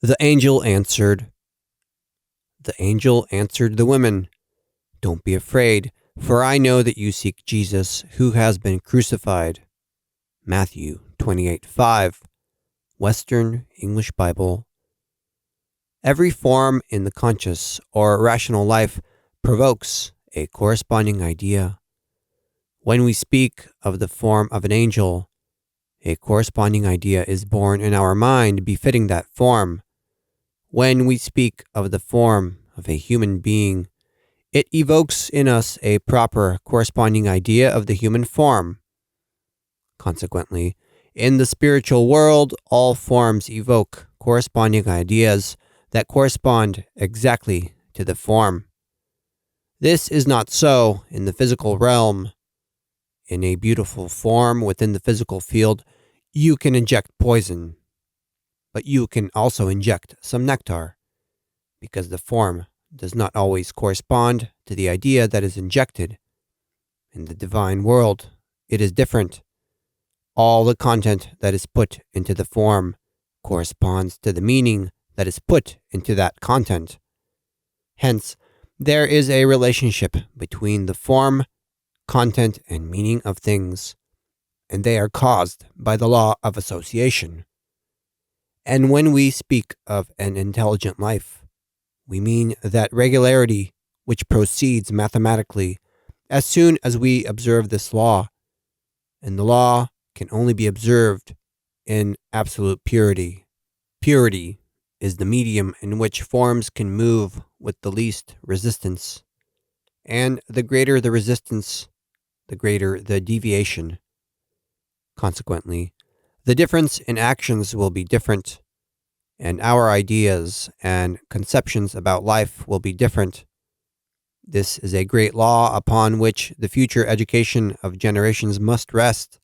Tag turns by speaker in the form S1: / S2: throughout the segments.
S1: The angel answered the women, "Don't be afraid, for I know that you seek Jesus who has been crucified." Matthew 28:5, Western English Bible. Every form in the conscious or rational life provokes a corresponding idea. When we speak of the form of an angel, a corresponding idea is born in our mind befitting that form. When we speak of the form of a human being, it evokes in us a proper corresponding idea of the human form. Consequently, in the spiritual world, all forms evoke corresponding ideas that correspond exactly to the form. This is not so in the physical realm. In a beautiful form within the physical field, you can inject poison, but you can also inject some nectar, because the form does not always correspond to the idea that is injected. In the divine world, it is different. All the content that is put into the form corresponds to the meaning that is put into that content. Hence, there is a relationship between the form, content, and meaning of things, and they are caused by the law of association. And when we speak of an intelligent life, we mean that regularity which proceeds mathematically as soon as we observe this law, and the law can only be observed in absolute purity. Purity is the medium in which forms can move with the least resistance, and the greater the resistance, the greater the deviation. Consequently, the difference in actions will be different, and our ideas and conceptions about life will be different. This is a great law upon which the future education of generations must rest.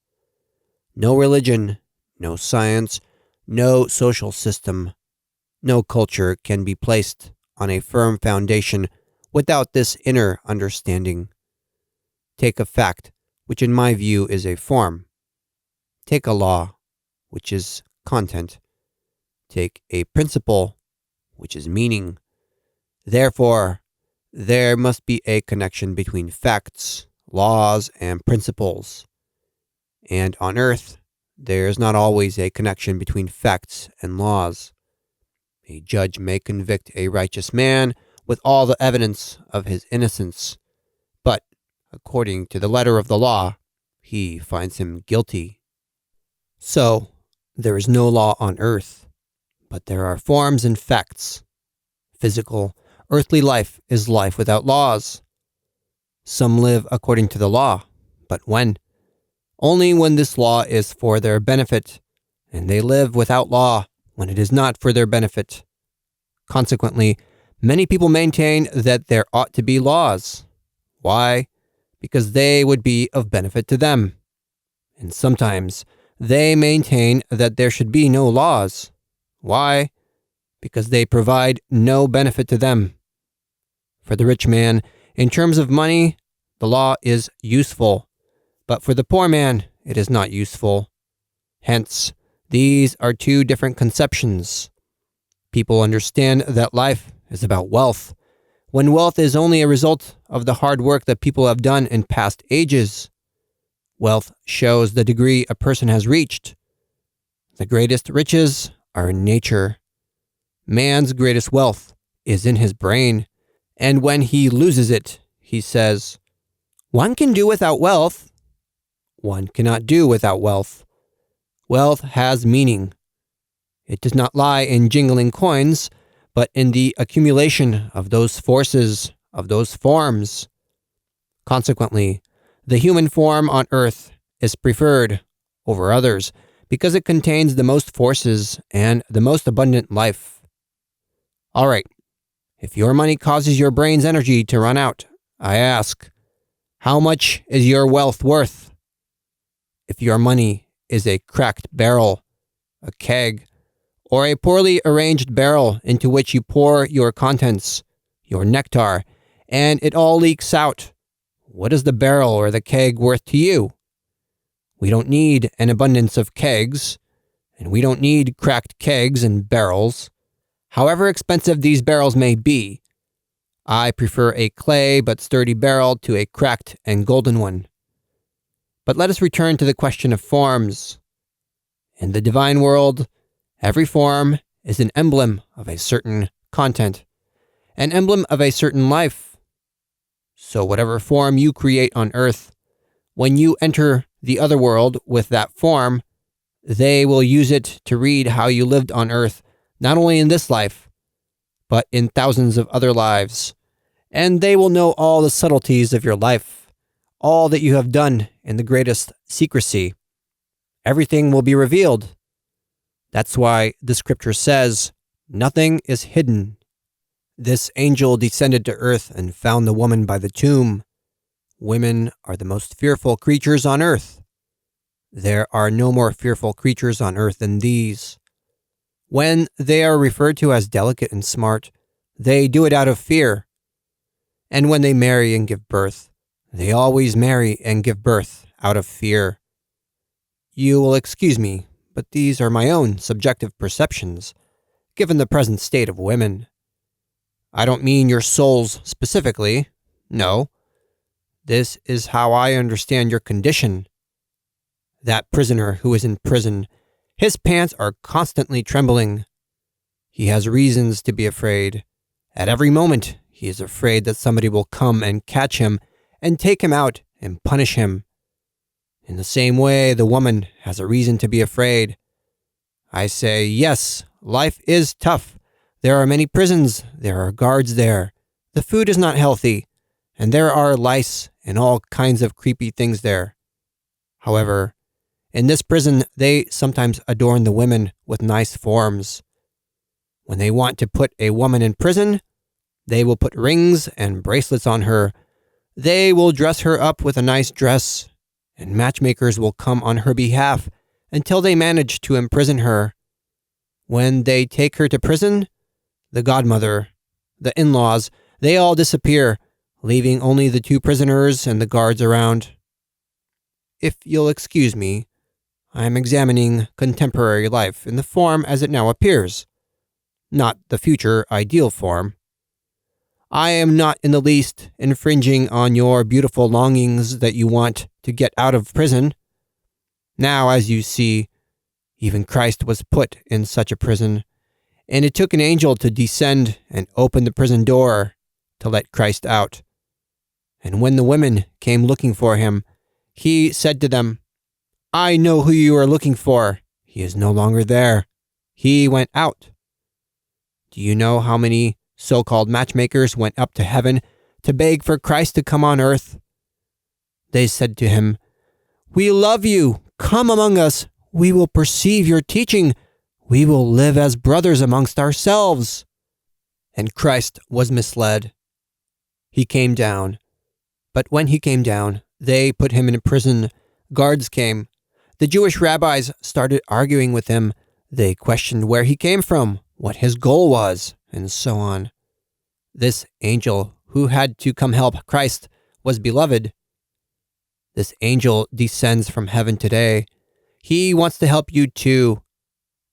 S1: No religion, no science, no social system, no culture can be placed on a firm foundation without this inner understanding. Take a fact, which in my view is a form. Take a law, which is content. Take a principle, which is meaning. Therefore, there must be a connection between facts, laws, and principles. And on earth, there is not always a connection between facts and laws. A judge may convict a righteous man with all the evidence of his innocence, but according to the letter of the law, he finds him guilty. So, there is no law on earth, but there are forms and facts. Physical, earthly life is life without laws. Some live according to the law, but when? Only when this law is for their benefit, and they live without law when it is not for their benefit. Consequently, many people maintain that there ought to be laws. Why? Because they would be of benefit to them. And sometimes they maintain that there should be no laws. Why? Because they provide no benefit to them. For the rich man, in terms of money, the law is useful, but for the poor man, it is not useful. Hence, these are two different conceptions. People understand that life is about wealth, when wealth is only a result of the hard work that people have done in past ages. Wealth shows the degree a person has reached. The greatest riches are in nature. Man's greatest wealth is in his brain, and when he loses it, he says, "One can do without wealth." One cannot do without wealth. Wealth has meaning. It does not lie in jingling coins, but in the accumulation of those forces, of those forms. Consequently, the human form on earth is preferred over others because it contains the most forces and the most abundant life. All right, if your money causes your brain's energy to run out, I ask, how much is your wealth worth? If your money is a cracked barrel, a keg, or a poorly arranged barrel into which you pour your contents, your nectar, and it all leaks out, what is the barrel or the keg worth to you? We don't need an abundance of kegs, and we don't need cracked kegs and barrels. However expensive these barrels may be, I prefer a clay but sturdy barrel to a cracked and golden one. But let us return to the question of forms. In the divine world, every form is an emblem of a certain content, an emblem of a certain life. So whatever form you create on earth, when you enter the other world with that form, they will use it to read how you lived on earth, not only in this life, but in thousands of other lives. And they will know all the subtleties of your life, all that you have done in the greatest secrecy. Everything will be revealed. That's why the scripture says, nothing is hidden. This angel descended to earth and found the woman by the tomb. Women are the most fearful creatures on earth. There are no more fearful creatures on earth than these. When they are referred to as delicate and smart, they do it out of fear. And when they marry and give birth, they always marry and give birth out of fear. You will excuse me, but these are my own subjective perceptions, given the present state of women. I don't mean your souls specifically. No. This is how I understand your condition. That prisoner who is in prison, his pants are constantly trembling. He has reasons to be afraid. At every moment, he is afraid that somebody will come and catch him and take him out and punish him. In the same way, the woman has a reason to be afraid. I say, yes, life is tough. There are many prisons. There are guards there. The food is not healthy. And there are lice and all kinds of creepy things there. However, in this prison, they sometimes adorn the women with nice forms. When they want to put a woman in prison, they will put rings and bracelets on her. They will dress her up with a nice dress, and matchmakers will come on her behalf until they manage to imprison her. When they take her to prison, the godmother, the in-laws, they all disappear, leaving only the two prisoners and the guards around. If you'll excuse me, I am examining contemporary life in the form as it now appears, not the future ideal form. I am not in the least infringing on your beautiful longings that you want to get out of prison. Now, as you see, even Christ was put in such a prison, and it took an angel to descend and open the prison door to let Christ out. And when the women came looking for him, he said to them, I know who you are looking for. He is no longer there. He went out. Do you know how many so-called matchmakers went up to heaven to beg for Christ to come on earth? They said to him, We love you. Come among us. We will perceive your teaching. We will live as brothers amongst ourselves. And Christ was misled. He came down. But when he came down, they put him in prison. Guards came. The Jewish rabbis started arguing with him. They questioned where he came from, what his goal was, and so on. This angel who had to come help Christ was beloved. This angel descends from heaven today. He wants to help you too.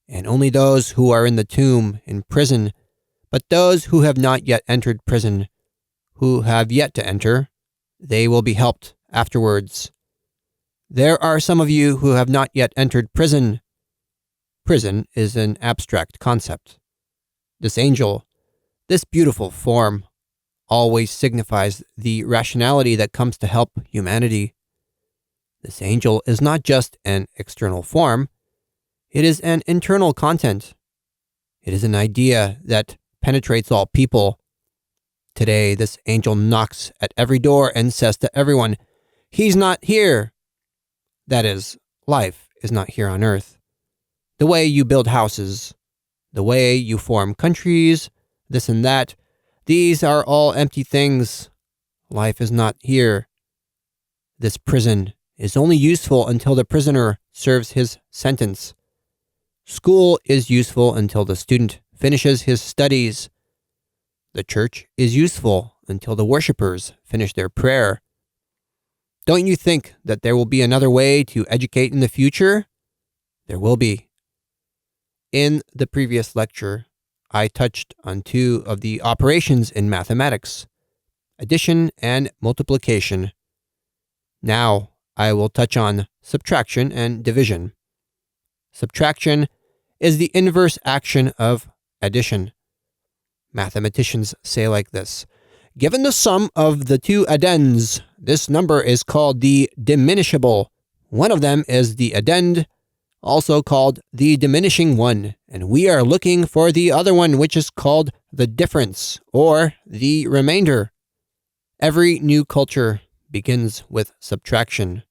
S1: And only those who are in the tomb, in prison, but those who have not yet entered prison, who have yet to enter, they will be helped afterwards. There are some of you who have not yet entered prison. Prison is an abstract concept. This angel, this beautiful form, always signifies the rationality that comes to help humanity. This angel is not just an external form. It is an internal content. It is an idea that penetrates all people. Today, this angel knocks at every door and says to everyone, He's not here. That is, life is not here on earth. The way you build houses, the way you form countries, this and that, these are all empty things. Life is not here. This prison is only useful until the prisoner serves his sentence. School is useful until the student finishes his studies. The church is useful until the worshipers finish their prayer. Don't you think that there will be another way to educate in the future? There will be. In the previous lecture, I touched on two of the operations in mathematics, addition and multiplication. Now I will touch on subtraction and division. Subtraction is the inverse action of addition. Mathematicians say like this: given the sum of the two addends, this number is called the diminishable. One of them is the addend, also called the diminishing one, and we are looking for the other one, which is called the difference, or the remainder. Every new culture begins with subtraction.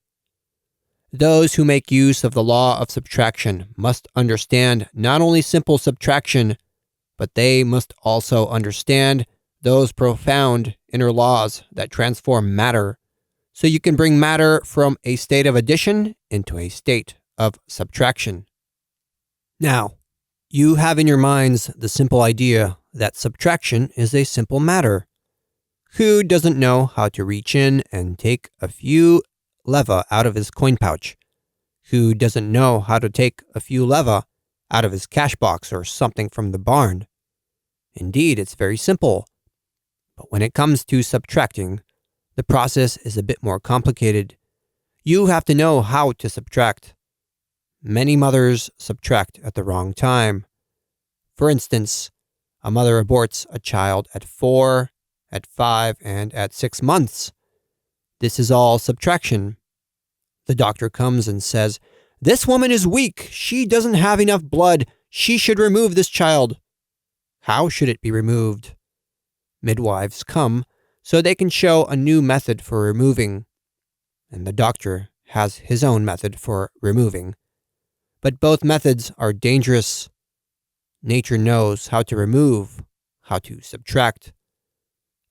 S1: Those who make use of the law of subtraction must understand not only simple subtraction, but they must also understand those profound inner laws that transform matter, so you can bring matter from a state of addition into a state of subtraction. Now, you have in your minds the simple idea that subtraction is a simple matter. Who doesn't know how to reach in and take a few leva out of his coin pouch? Who doesn't know how to take a few leva out of his cash box or something from the barn? Indeed, it's very simple. But when it comes to subtracting, the process is a bit more complicated. You have to know how to subtract. Many mothers subtract at the wrong time. For instance, a mother aborts a child at 4, at 5, and at 6 months. This is all subtraction. The doctor comes and says, "This woman is weak. She doesn't have enough blood. She should remove this child." How should it be removed? Midwives come so they can show a new method for removing, and the doctor has his own method for removing. But both methods are dangerous. Nature knows how to remove, how to subtract.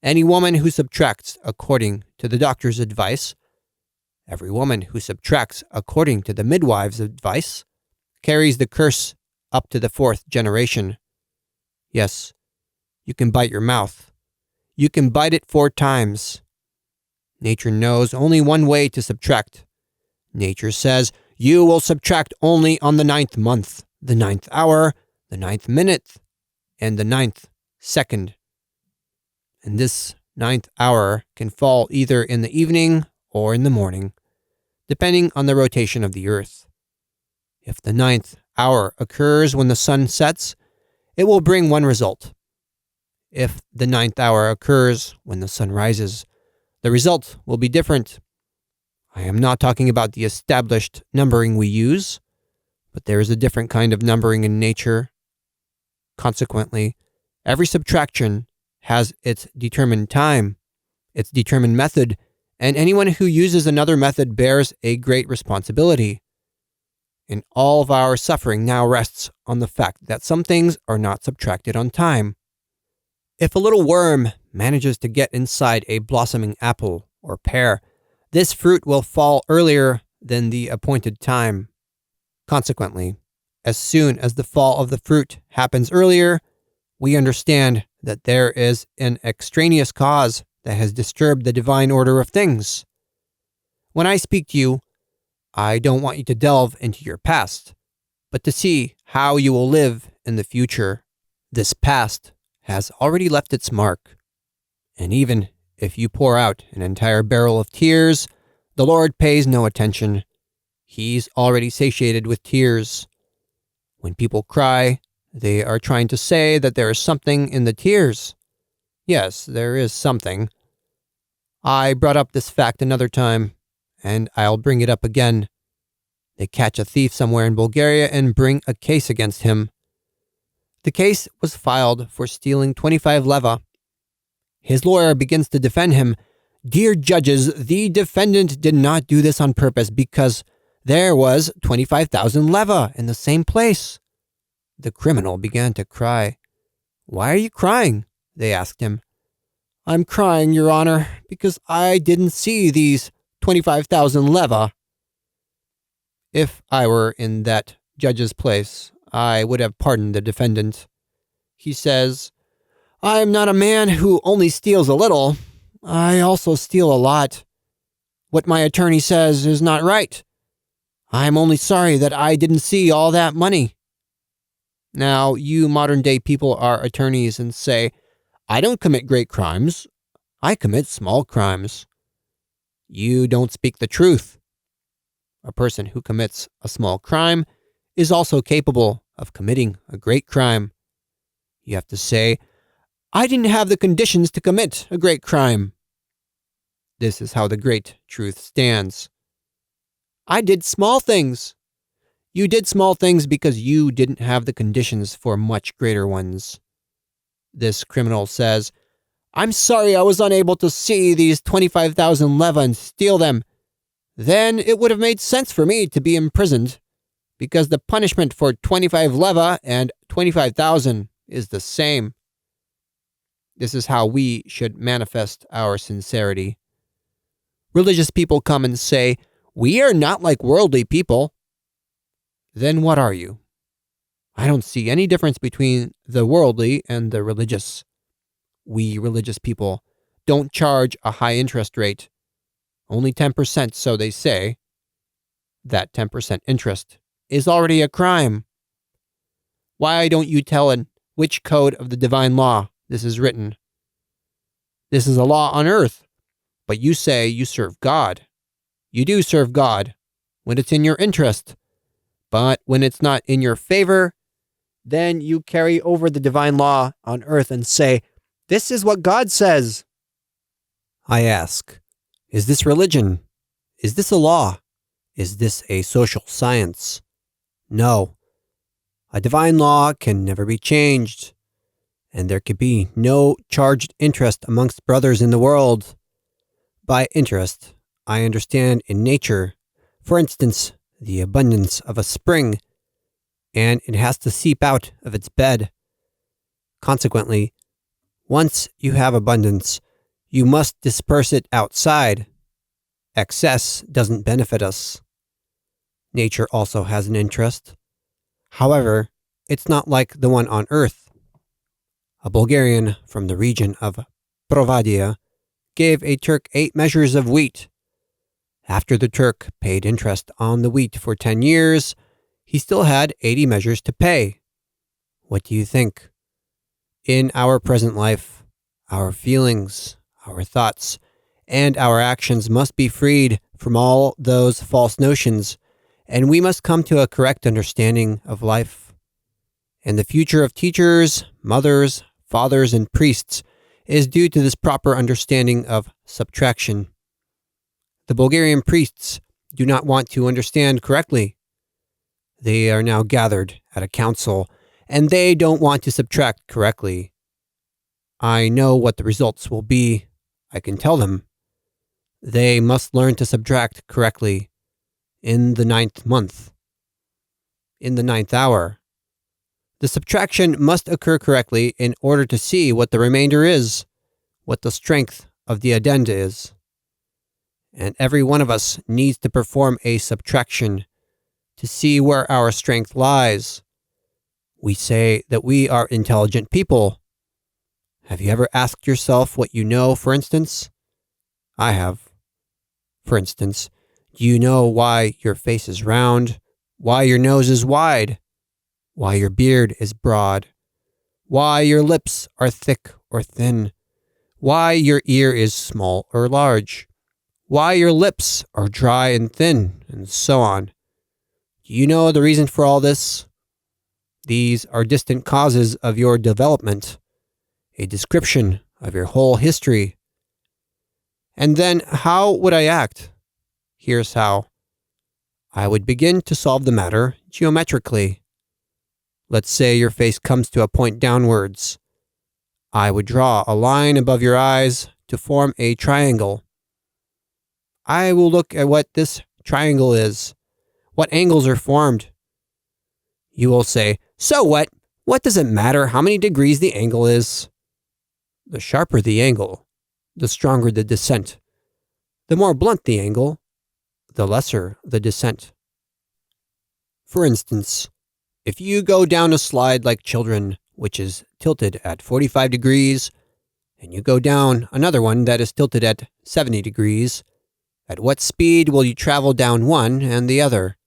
S1: Any woman who subtracts according to the doctor's advice, every woman who subtracts according to the midwife's advice, carries the curse up to the 4th generation. Yes, you can bite your mouth. You can bite it 4 times. Nature knows only one way to subtract. Nature says, you will subtract only on the 9th month, the 9th hour, the 9th minute, and the 9th second. And this 9th hour can fall either in the evening or in the morning, depending on the rotation of the earth. If the 9th hour occurs when the sun sets, it will bring one result. If the 9th hour occurs when the sun rises, the result will be different. I am not talking about the established numbering we use, but there is a different kind of numbering in nature. Consequently, every subtraction has its determined time, its determined method, and anyone who uses another method bears a great responsibility. And all of our suffering now rests on the fact that some things are not subtracted on time. If a little worm manages to get inside a blossoming apple or pear, this fruit will fall earlier than the appointed time. Consequently, as soon as the fall of the fruit happens earlier, we understand that there is an extraneous cause that has disturbed the divine order of things. When I speak to you, I don't want you to delve into your past, but to see how you will live in the future. This past has already left its mark, and even if you pour out an entire barrel of tears, the Lord pays no attention. He's already satiated with tears. When people cry, they are trying to say that there is something in the tears. Yes, there is something. I brought up this fact another time, and I'll bring it up again. They catch a thief somewhere in Bulgaria and bring a case against him. The case was filed for stealing 25 leva. His lawyer begins to defend him. Dear judges, the defendant did not do this on purpose because there was 25,000 leva in the same place. The criminal began to cry. Why are you crying? They asked him. I'm crying, Your Honor, because I didn't see these 25,000 leva. If I were in that judge's place, I would have pardoned the defendant. He says, I am not a man who only steals a little. I also steal a lot. What my attorney says is not right. I am only sorry that I didn't see all that money. Now, you modern-day people are attorneys and say, I don't commit great crimes. I commit small crimes. You don't speak the truth. A person who commits a small crime is also capable of committing a great crime. You have to say, I didn't have the conditions to commit a great crime. This is how the great truth stands. I did small things. You did small things because you didn't have the conditions for much greater ones. This criminal says, I'm sorry I was unable to see these 25,000 leva and steal them. Then it would have made sense for me to be imprisoned, because the punishment for 25 leva and 25,000 is the same. This is how we should manifest our sincerity. Religious people come and say, we are not like worldly people. Then what are you? I don't see any difference between the worldly and the religious. We religious people don't charge a high interest rate. Only 10%, so they say. That 10% interest is already a crime. Why don't you tell in which code of the divine law this is written? This is a law on earth, but you say you serve God. You do serve God when it's in your interest, but when it's not in your favor, then you carry over the divine law on earth and say, this is what God says. I ask, is this religion? Is this a law? Is this a social science? No. A divine law can never be changed, and there could be no charged interest amongst brothers in the world. By interest, I understand in nature, for instance, the abundance of a spring, and it has to seep out of its bed. Consequently, once you have abundance, you must disperse it outside. Excess doesn't benefit us. Nature also has an interest. However, it's not like the one on earth. A Bulgarian from the region of Provadia gave a Turk 8 measures of wheat. After the Turk paid interest on the wheat for 10 years, he still had 80 measures to pay. What do you think? In our present life, our feelings, our thoughts, and our actions must be freed from all those false notions, and we must come to a correct understanding of life. And the future of teachers, mothers, fathers, and priests is due to this proper understanding of subtraction. The Bulgarian priests do not want to understand correctly. They are now gathered at a council, and they don't want to subtract correctly. I know what the results will be. I can tell them. They must learn to subtract correctly in the 9th month, in the 9th hour. The subtraction must occur correctly in order to see what the remainder is, what the strength of the addenda is. And every one of us needs to perform a subtraction to see where our strength lies. We say that we are intelligent people. Have you ever asked yourself what you know, for instance? I have. For instance, do you know why your face is round, why your nose is wide, why your beard is broad, why your lips are thick or thin, why your ear is small or large, why your lips are dry and thin, and so on? Do you know the reason for all this? These are distant causes of your development, a description of your whole history. And then how would I act? Here's how. I would begin to solve the matter geometrically. Let's say your face comes to a point downwards. I would draw a line above your eyes to form a triangle. I will look at what this triangle is, what angles are formed. You will say, so what? What does it matter how many degrees the angle is? The sharper the angle, the stronger the descent. The more blunt the angle, the lesser the descent. For instance, if you go down a slide like children, which is tilted at 45 degrees, and you go down another one that is tilted at 70 degrees, at what speed will you travel down one and the other?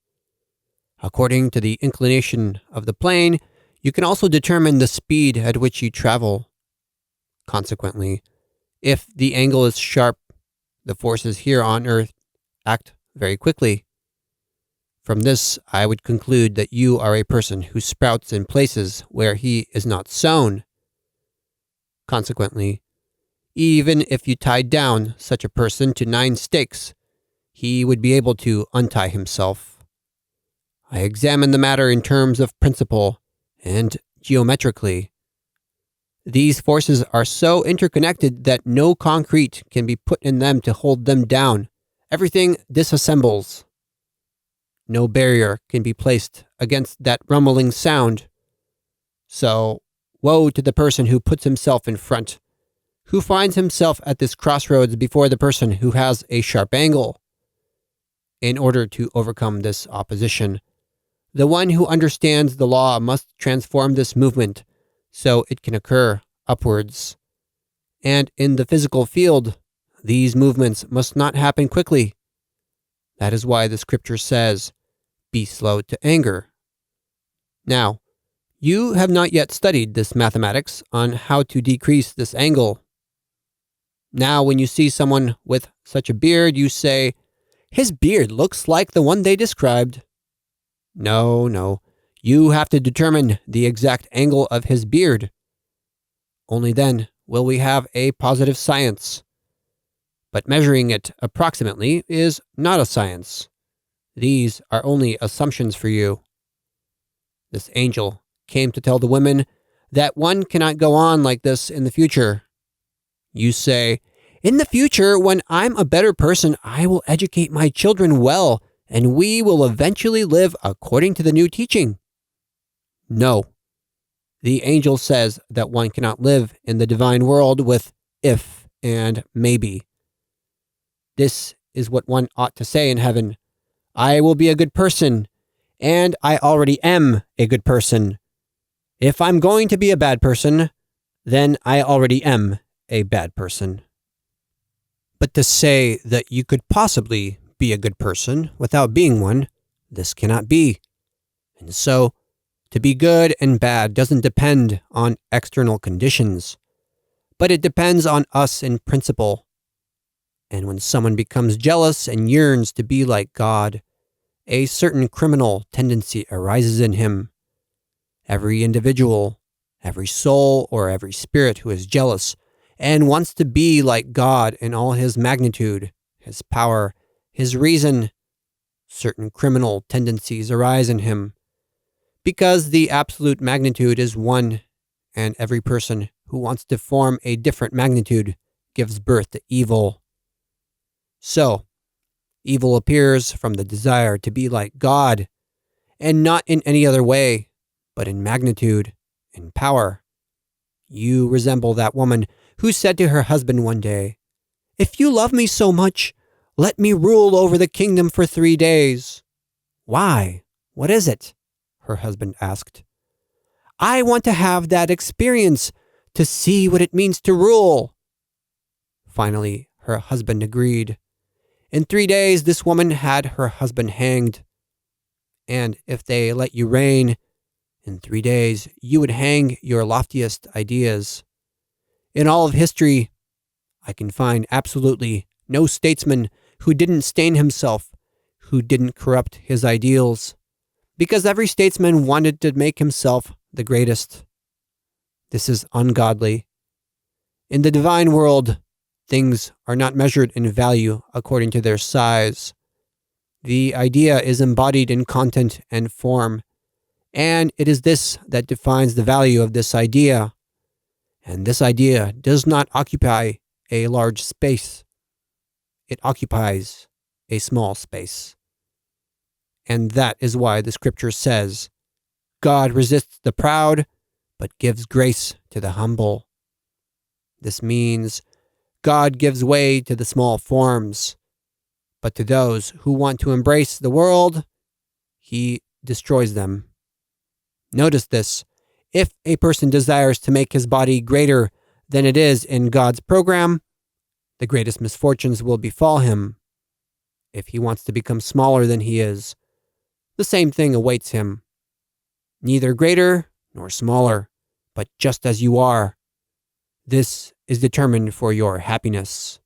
S1: According to the inclination of the plane, You can also determine the speed at which you travel. Consequently, if the angle is sharp, the forces here on Earth act very quickly. From this, I would conclude that you are a person who sprouts in places where he is not sown. Consequently, even if you tied down such a person to 9 stakes, he would be able to untie himself. I examine the matter in terms of principle and geometrically. These forces are so interconnected that no concrete can be put in them to hold them down. Everything disassembles. No barrier can be placed against that rumbling sound. So, woe to the person who puts himself in front, who finds himself at this crossroads before the person who has a sharp angle. In order to overcome this opposition, the one who understands the law must transform this movement so it can occur upwards. And in the physical field, these movements must not happen quickly. That is why the scripture says, "Be slow to anger." Now, you have not yet studied this mathematics on how to decrease this angle. Now, when you see someone with such a beard, you say, "His beard looks like the one they described." No. You have to determine the exact angle of his beard. Only then will we have a positive science. But measuring it approximately is not a science. These are only assumptions for you. This angel came to tell the women that one cannot go on like this in the future. You say, "In the future, when I'm a better person, I will educate my children well, and we will eventually live according to the new teaching." No. The angel says that one cannot live in the divine world with if and maybe. This is what one ought to say in heaven. I will be a good person, and I already am a good person. If I'm going to be a bad person, then I already am a bad person. But to say that you could possibly be a good person without being one, this cannot be. And so, to be good and bad doesn't depend on external conditions, but it depends on us in principle. And when someone becomes jealous and yearns to be like God, a certain criminal tendency arises in him. Every individual, every soul, or every spirit who is jealous and wants to be like God in all his magnitude, his power, his reason, certain criminal tendencies arise in him. Because the absolute magnitude is one, and every person who wants to form a different magnitude gives birth to evil. So, evil appears from the desire to be like God, and not in any other way, but in magnitude, in power. You resemble that woman who said to her husband one day, "If you love me so much, let me rule over the kingdom for 3 days." "Why? What is it?" her husband asked. "I want to have that experience, to see what it means to rule." Finally, her husband agreed. In 3 days, this woman had her husband hanged. And if they let you reign, in 3 days, you would hang your loftiest ideas. In all of history, I can find absolutely no statesman who didn't stain himself, who didn't corrupt his ideals, because every statesman wanted to make himself the greatest. This is ungodly. In the divine world, things are not measured in value according to their size. The idea is embodied in content and form, and it is this that defines the value of this idea. And this idea does not occupy a large space. It occupies a small space. And that is why the scripture says, "God resists the proud, but gives grace to the humble." This means God gives way to the small forms, but to those who want to embrace the world, he destroys them. Notice this. If a person desires to make his body greater than it is in God's program, the greatest misfortunes will befall him. If he wants to become smaller than he is, the same thing awaits him. Neither greater nor smaller, but just as you are. This is determined for your happiness.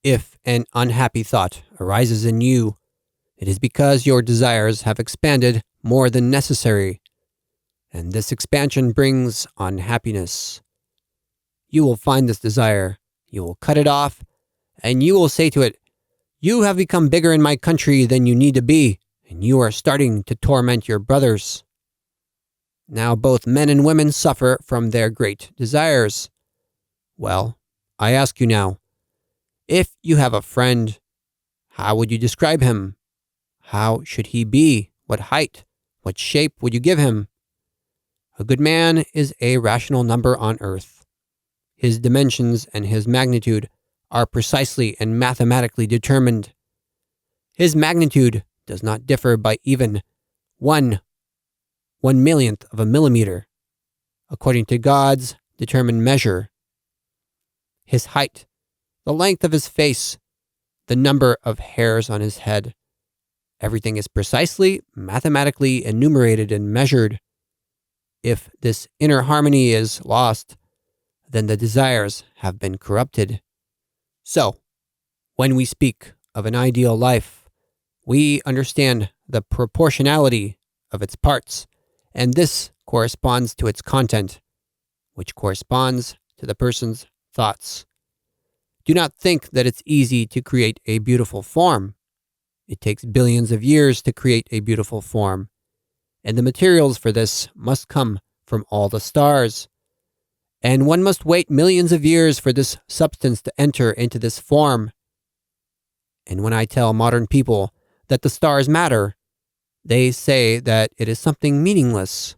S1: If an unhappy thought arises in you, it is because your desires have expanded more than necessary, and this expansion brings unhappiness. You will find this desire, you will cut it off, and you will say to it, "You have become bigger in my country than you need to be, and you are starting to torment your brothers." Now both men and women suffer from their great desires. Well, I ask you now, if you have a friend, how would you describe him? How should he be? What height? What shape would you give him? A good man is a rational number on earth. His dimensions and his magnitude are precisely and mathematically determined. His magnitude does not differ by even one millionth of a millimeter, according to God's determined measure. His height, the length of his face, the number of hairs on his head, everything is precisely, mathematically enumerated and measured. If this inner harmony is lost, then the desires have been corrupted. So, when we speak of an ideal life, we understand the proportionality of its parts, and this corresponds to its content, which corresponds to the person's thoughts. Do not think that it's easy to create a beautiful form. It takes billions of years to create a beautiful form, and the materials for this must come from all the stars. And one must wait millions of years for this substance to enter into this form. And when I tell modern people that the stars matter, they say that it is something meaningless.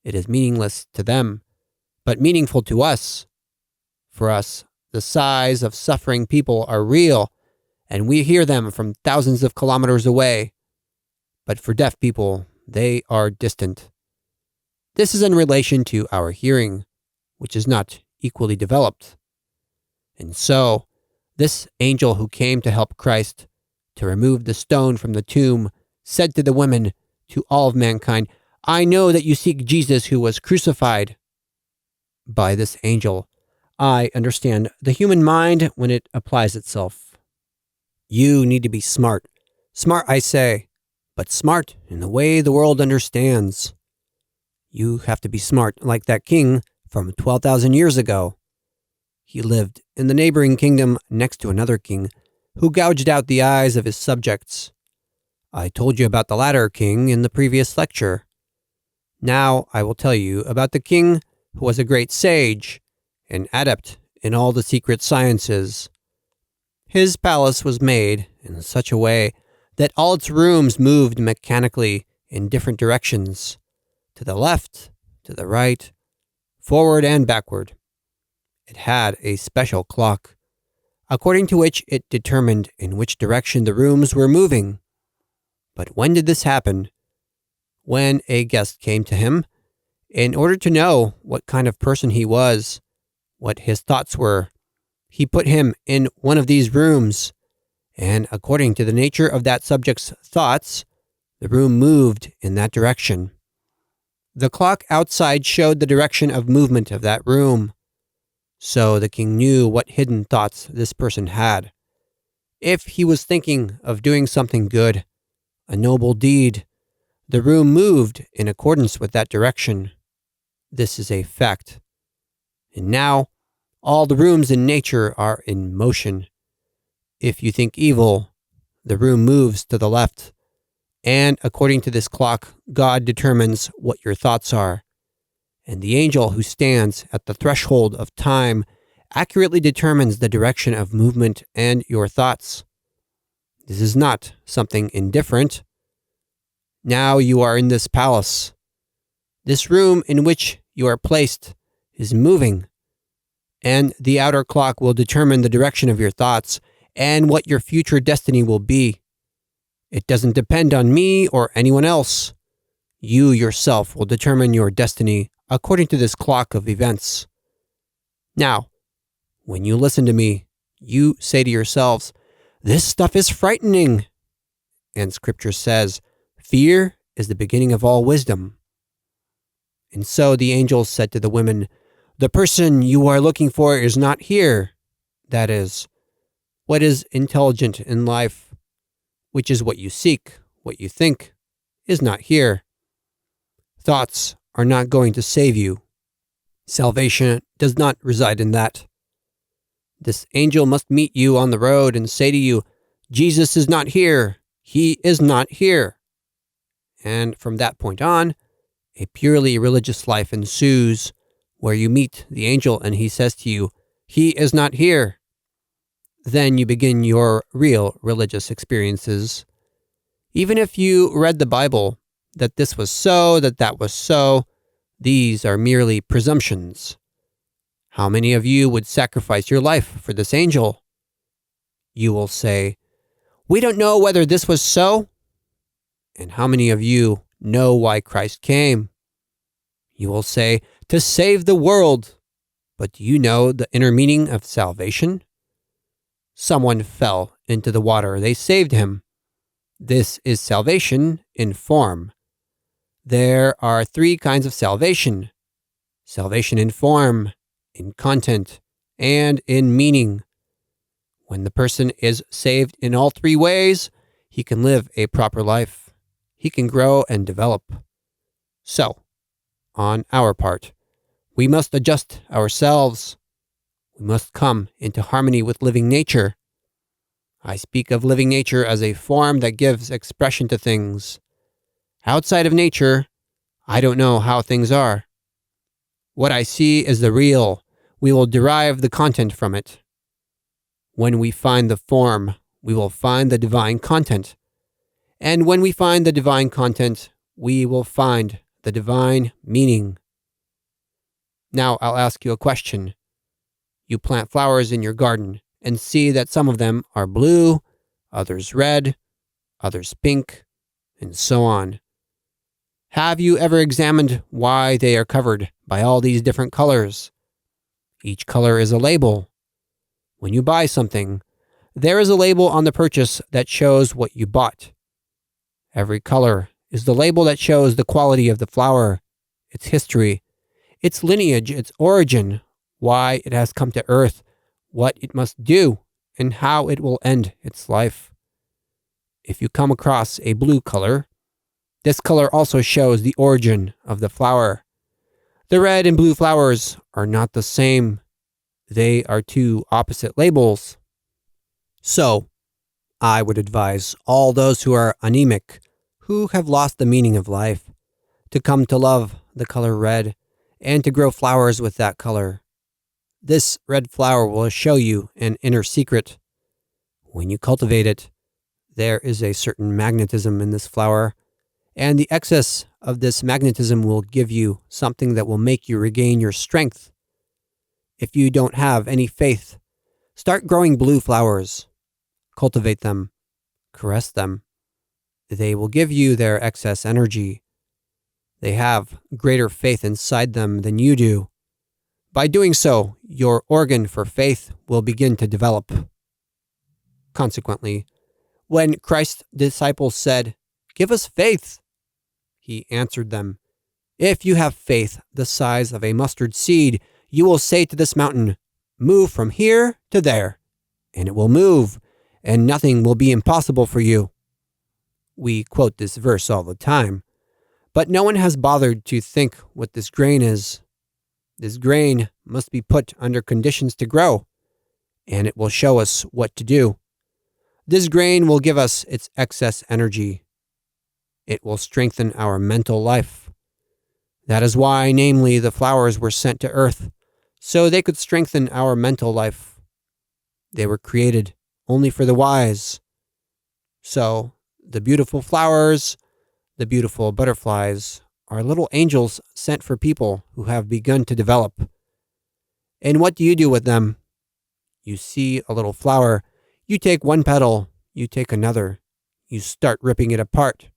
S1: It is meaningless to them, but meaningful to us. For us, the sighs of suffering people are real, and we hear them from thousands of kilometers away. But for deaf people, they are distant. This is in relation to our hearing, which is not equally developed. And so, this angel who came to help Christ, to remove the stone from the tomb, said to the women, to all of mankind, "I know that you seek Jesus who was crucified." By this angel, I understand the human mind when it applies itself. You need to be smart. Smart, I say, but smart in the way the world understands. You have to be smart like that king from 12,000 years ago. He lived in the neighboring kingdom next to another king who gouged out the eyes of his subjects. I told you about the latter king in the previous lecture. Now I will tell you about the king who was a great sage, an adept in all the secret sciences. His palace was made in such a way that all its rooms moved mechanically in different directions, to the left, to the right, forward and backward. It had a special clock, according to which it determined in which direction the rooms were moving. But when did this happen? When a guest came to him, in order to know what kind of person he was, what his thoughts were, he put him in one of these rooms, and according to the nature of that subject's thoughts, the room moved in that direction. The clock outside showed the direction of movement of that room. So the king knew what hidden thoughts this person had. If he was thinking of doing something good, a noble deed, the room moved in accordance with that direction. This is a fact. And now, all the rooms in nature are in motion. If you think evil, the room moves to the left. And according to this clock, God determines what your thoughts are. And the angel who stands at the threshold of time accurately determines the direction of movement and your thoughts. This is not something indifferent. Now you are in this palace. This room in which you are placed is moving, and the outer clock will determine the direction of your thoughts and what your future destiny will be. It doesn't depend on me or anyone else. You yourself will determine your destiny according to this clock of events. Now, when you listen to me, you say to yourselves, "This stuff is frightening." And Scripture says, "Fear is the beginning of all wisdom." And so the angel said to the women, "The person you are looking for is not here." That is, what is intelligent in life, which is what you seek, what you think, is not here. Thoughts are not going to save you. Salvation does not reside in that. This angel must meet you on the road and say to you, "Jesus is not here. He is not here." And from that point on, a purely religious life ensues, where you meet the angel and he says to you, "He is not here." Then you begin your real religious experiences. Even if you read the Bible, that this was so, that was so, these are merely presumptions. How many of you would sacrifice your life for this angel? You will say, "We don't know whether this was so." And how many of you know why Christ came? You will say, "To save the world." But do you know the inner meaning of salvation? Someone fell into the water. They saved him. This is salvation in form. There are three kinds of salvation: salvation in form, in content, and in meaning. When the person is saved in all three ways, he can live a proper life. He can grow and develop. So, on our part, we must adjust ourselves. We must come into harmony with living nature. I speak of living nature as a form that gives expression to things. Outside of nature, I don't know how things are. What I see is the real. We will derive the content from it. When we find the form, we will find the divine content. And when we find the divine content, we will find the divine meaning. Now I'll ask you a question. You plant flowers in your garden and see that some of them are blue, others red, others pink, and so on. Have you ever examined why they are covered by all these different colors? Each color is a label. When you buy something, there is a label on the purchase that shows what you bought. Every color is the label that shows the quality of the flower, its history, its lineage, its origin, why it has come to earth, what it must do, and how it will end its life. If you come across a blue color, this color also shows the origin of the flower. The red and blue flowers are not the same. They are two opposite labels. So, I would advise all those who are anemic, who have lost the meaning of life, to come to love the color red and to grow flowers with that color. This red flower will show you an inner secret. When you cultivate it, there is a certain magnetism in this flower, and the excess of this magnetism will give you something that will make you regain your strength. If you don't have any faith, start growing blue flowers. Cultivate them. Caress them. They will give you their excess energy. They have greater faith inside them than you do. By doing so, your organ for faith will begin to develop. Consequently, when Christ's disciples said, "Give us faith," he answered them, "If you have faith the size of a mustard seed, you will say to this mountain, 'Move from here to there,' and it will move, and nothing will be impossible for you." We quote this verse all the time, but no one has bothered to think what this grain is. This grain must be put under conditions to grow, and it will show us what to do. This grain will give us its excess energy. It will strengthen our mental life. That is why, namely, the flowers were sent to earth, so they could strengthen our mental life. They were created only for the wise. So, the beautiful flowers, the beautiful butterflies, are little angels sent for people who have begun to develop. And what do you do with them? You see a little flower, you take one petal, you take another, you start ripping it apart.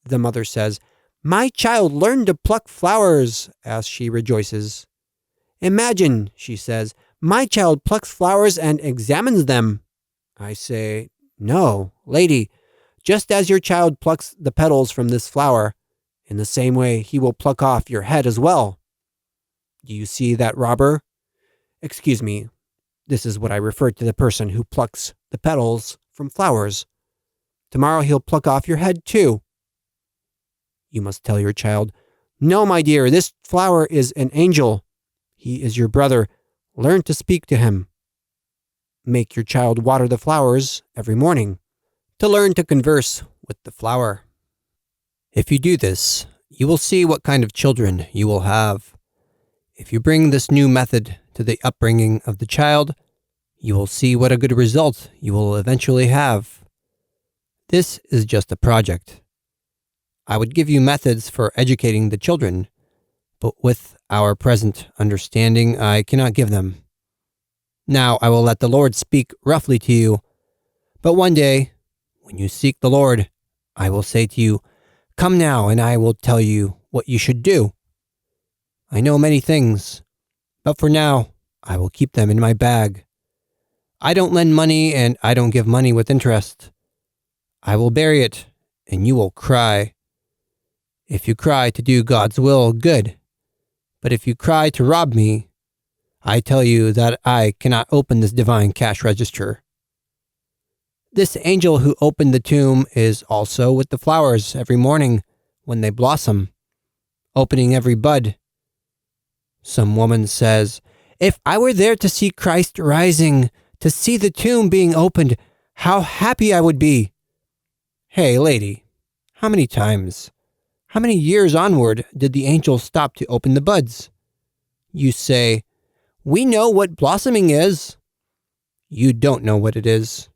S1: The mother says, "My child learned to pluck flowers," as she rejoices. "Imagine," she says, "my child plucks flowers and examines them." I say, "No, lady, just as your child plucks the petals from this flower, In the same way, he will pluck off your head as well. Do you see that robber? Excuse me, this is what I refer to the person who plucks the petals from flowers. Tomorrow he'll pluck off your head too. You must tell your child, no, my dear, this flower is an angel. He is your brother. Learn to speak to him. Make your child water the flowers every morning to learn to converse with the flower. If you do this, you will see what kind of children you will have. If you bring this new method to the upbringing of the child, you will see what a good result you will eventually have. This is just a project. I would give you methods for educating the children, but with our present understanding, I cannot give them. Now I will let the Lord speak roughly to you, but one day, when you seek the Lord, I will say to you, come now and I will tell you what you should do. I know many things, but for now, I will keep them in my bag. I don't lend money and I don't give money with interest. I will bury it and you will cry. If you cry to do God's will, good. But if you cry to rob me, I tell you that I cannot open this divine cash register. This angel who opened the tomb is also with the flowers every morning when they blossom, opening every bud. Some woman says, if I were there to see Christ rising, to see the tomb being opened, how happy I would be. Hey, lady, how many times, how many years onward did the angel stop to open the buds? You say, we know what blossoming is. You don't know what it is.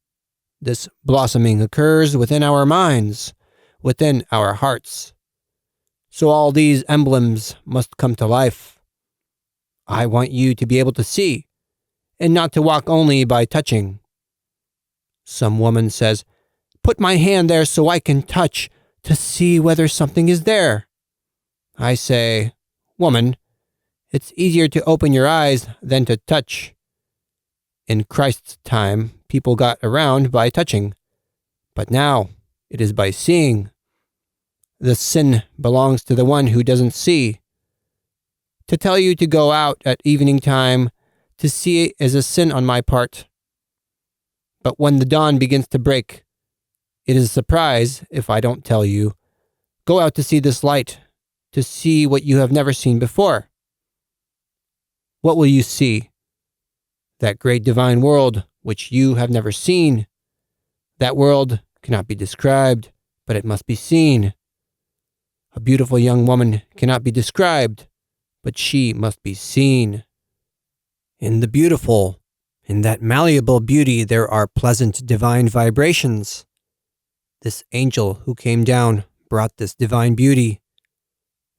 S1: This blossoming occurs within our minds, within our hearts. So all these emblems must come to life. I want you to be able to see, and not to walk only by touching. Some woman says, put my hand there so I can touch to see whether something is there. I say, woman, it's easier to open your eyes than to touch. In Christ's time, people got around by touching, but now it is by seeing. The sin belongs to the one who doesn't see. To tell you to go out at evening time to see is a sin on my part. But when the dawn begins to break, it is a surprise if I don't tell you, go out to see this light, to see what you have never seen before. What will you see? That great divine world which you have never seen. That world cannot be described, but it must be seen. A beautiful young woman cannot be described, but she must be seen. In the beautiful, in that malleable beauty, there are pleasant divine vibrations. This angel who came down brought this divine beauty.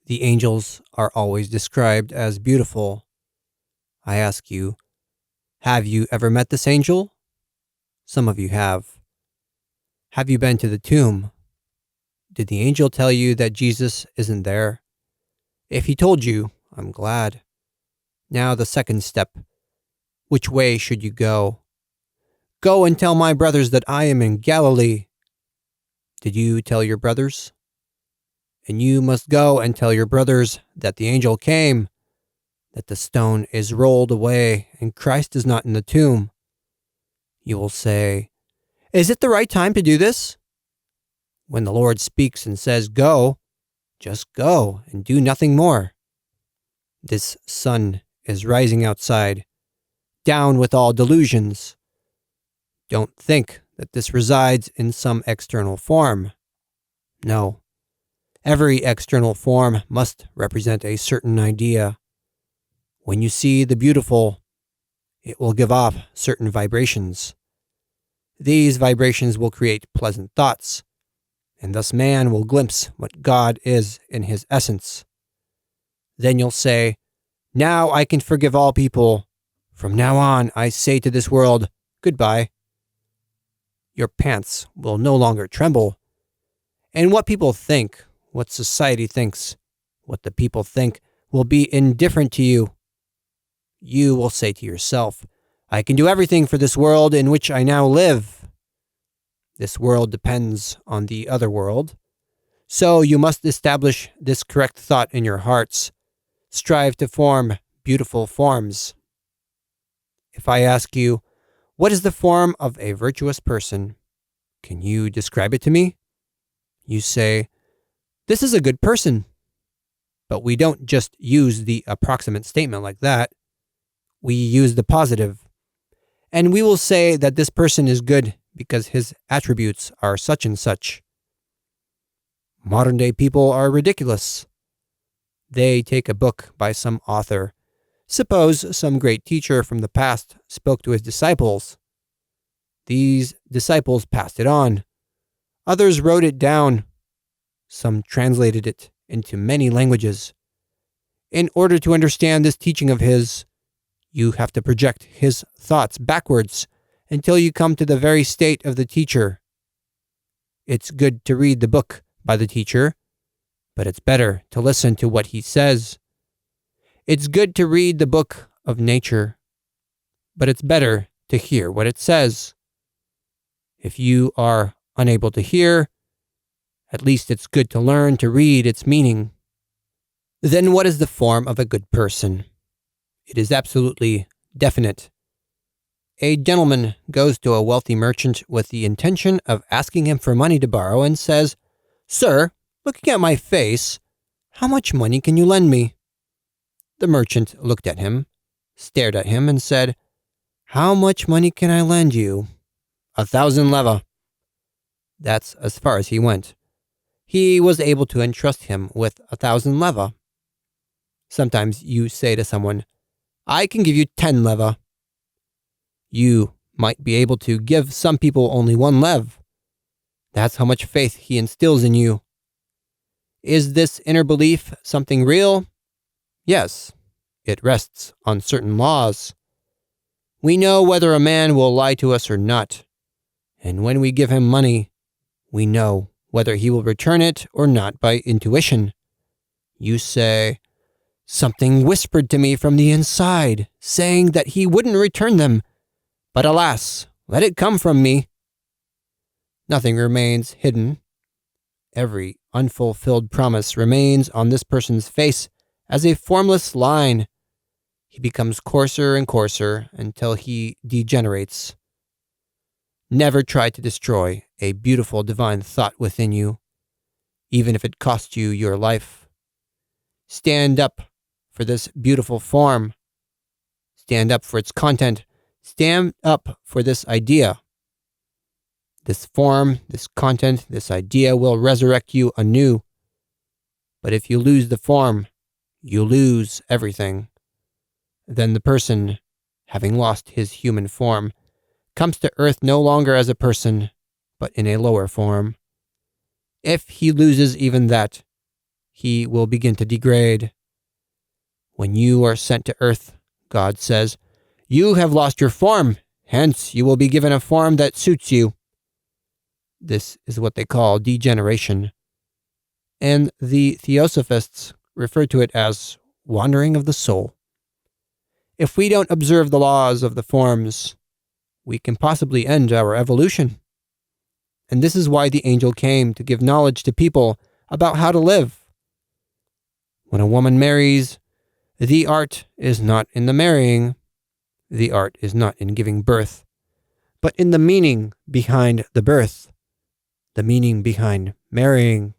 S1: The angels are always described as beautiful. I ask you, have you ever met this angel? Some of you have. Have you been to the tomb? Did the angel tell you that Jesus isn't there? If he told you, I'm glad. Now the second step. Which way should you go? Go and tell my brothers that I am in Galilee. Did you tell your brothers? And you must go and tell your brothers that the angel came, that the stone is rolled away and Christ is not in the tomb. You will say, is it the right time to do this? When the Lord speaks and says, go, just go and do nothing more. This sun is rising outside. Down with all delusions. Don't think that this resides in some external form. No. Every external form must represent a certain idea. When you see the beautiful, it will give off certain vibrations. These vibrations will create pleasant thoughts, and thus man will glimpse what God is in his essence. Then you'll say, now I can forgive all people. From now on, I say to this world, goodbye. Your pants will no longer tremble. And what people think, what society thinks, what the people think will be indifferent to you. You will say to yourself, I can do everything for this world in which I now live. This world depends on the other world. So you must establish this correct thought in your hearts. Strive to form beautiful forms. If I ask you, what is the form of a virtuous person? Can you describe it to me? You say, this is a good person. But we don't just use the approximate statement like that. We use the positive. And we will say that this person is good because his attributes are such and such. Modern day people are ridiculous. They take a book by some author. Suppose some great teacher from the past spoke to his disciples. These disciples passed it on. Others wrote it down. Some translated it into many languages. In order to understand this teaching of his, you have to project his thoughts backwards until you come to the very state of the teacher. It's good to read the book by the teacher, but it's better to listen to what he says. It's good to read the book of nature, but it's better to hear what it says. If you are unable to hear, at least it's good to learn to read its meaning. Then what is the form of a good person? It is absolutely definite. A gentleman goes to a wealthy merchant with the intention of asking him for money to borrow and says, "Sir, looking at my face, how much money can you lend me?" The merchant looked at him, stared at him, and said, "How much money can I lend you?" 1,000 leva. That's as far as he went. He was able to entrust him with 1,000 leva. Sometimes you say to someone, "I can give you 10 leva." You might be able to give some people only 1 lev. That's how much faith he instills in you. Is this inner belief something real? Yes, it rests on certain laws. We know whether a man will lie to us or not. And when we give him money, we know whether he will return it or not by intuition. You say, "Something whispered to me from the inside, saying that he wouldn't return them. But alas, let it come from me." Nothing remains hidden. Every unfulfilled promise remains on this person's face as a formless line. He becomes coarser and coarser until he degenerates. Never try to destroy a beautiful divine thought within you, even if it costs you your life. Stand up for this beautiful form. Stand up for its content. Stand up for this idea. This form, this content, this idea will resurrect you anew. But if you lose the form, you lose everything. Then the person, having lost his human form, comes to earth no longer as a person, but in a lower form. If he loses even that, he will begin to degrade. When you are sent to earth, God says, "You have lost your form, hence you will be given a form that suits you." This is what they call degeneration. And the Theosophists refer to it as wandering of the soul. If we don't observe the laws of the forms, we can possibly end our evolution. And this is why the angel came to give knowledge to people about how to live. When a woman marries, the art is not in the marrying. The art is not in giving birth, but in the meaning behind the birth, the meaning behind marrying.